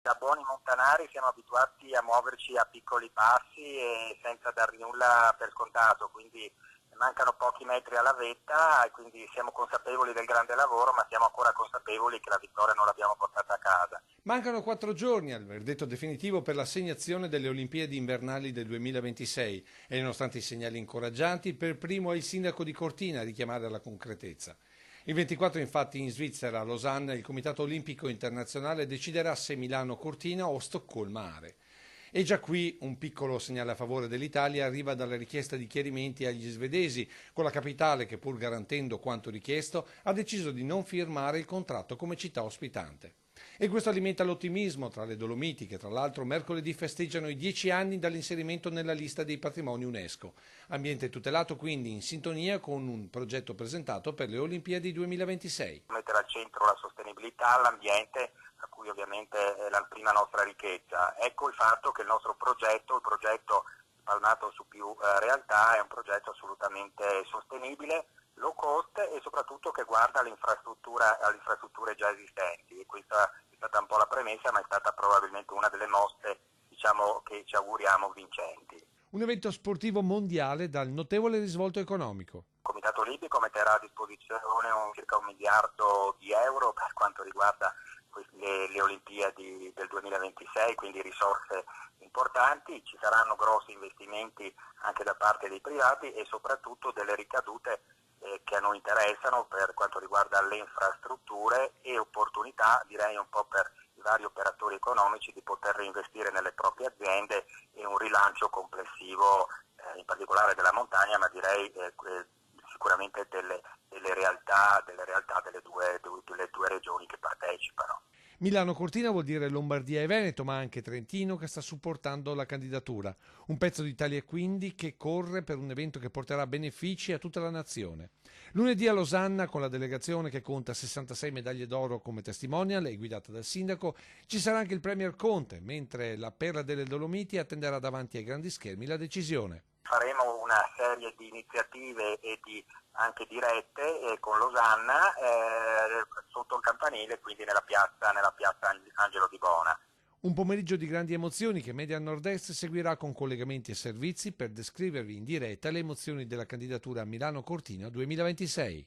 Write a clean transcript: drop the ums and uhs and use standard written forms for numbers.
Da buoni montanari siamo abituati a muoverci a piccoli passi e senza dar nulla per scontato, quindi mancano pochi metri alla vetta e quindi siamo consapevoli del grande lavoro, ma siamo ancora consapevoli che la vittoria non l'abbiamo portata a casa. Mancano 4 giorni al verdetto definitivo per l'assegnazione delle Olimpiadi invernali del 2026 e nonostante i segnali incoraggianti, per primo è il sindaco di Cortina a richiamare alla concretezza. Il 24 infatti in Svizzera, a Losanna, il Comitato Olimpico Internazionale deciderà se Milano-Cortina o Stoccolma-Are. E già qui un piccolo segnale a favore dell'Italia arriva dalla richiesta di chiarimenti agli svedesi, con la capitale che, pur garantendo quanto richiesto, ha deciso di non firmare il contratto come città ospitante. E questo alimenta l'ottimismo tra le Dolomiti, che tra l'altro mercoledì festeggiano i 10 anni dall'inserimento nella lista dei patrimoni UNESCO. Ambiente tutelato quindi in sintonia con un progetto presentato per le Olimpiadi 2026. Mettere al centro la sostenibilità, l'ambiente, a cui ovviamente è la prima nostra ricchezza. Ecco il fatto che il nostro progetto, il progetto spalmato su più realtà, è un progetto assolutamente sostenibile, low cost e soprattutto che guarda alle infrastrutture già esistenti. E questa è stata un po' la premessa, ma è stata probabilmente una delle mosse, che ci auguriamo vincenti. Un evento sportivo mondiale dal notevole risvolto economico. Il Comitato Olimpico metterà a disposizione circa 1 miliardo di euro per quanto riguarda le Olimpiadi del 2026, quindi risorse importanti. Ci saranno grossi investimenti anche da parte dei privati e soprattutto delle ricadute che a noi interessano per quanto riguarda le infrastrutture e opportunità, direi un po' per i vari operatori economici, di poter reinvestire nelle proprie aziende e un rilancio complessivo in particolare della montagna, ma direi sicuramente delle realtà delle due regioni che partecipano. Milano-Cortina vuol dire Lombardia e Veneto, ma anche Trentino che sta supportando la candidatura. Un pezzo d'Italia quindi che corre per un evento che porterà benefici a tutta la nazione. Lunedì a Losanna, con la delegazione che conta 66 medaglie d'oro come testimonial e guidata dal sindaco, ci sarà anche il Premier Conte, mentre la Perla delle Dolomiti attenderà davanti ai grandi schermi la decisione. Faremo una serie di iniziative e anche dirette con Losanna sotto il campanile, quindi nella piazza Angelo di Bona. Un pomeriggio di grandi emozioni che Media Nord-Est seguirà con collegamenti e servizi per descrivervi in diretta le emozioni della candidatura a Milano-Cortina 2026.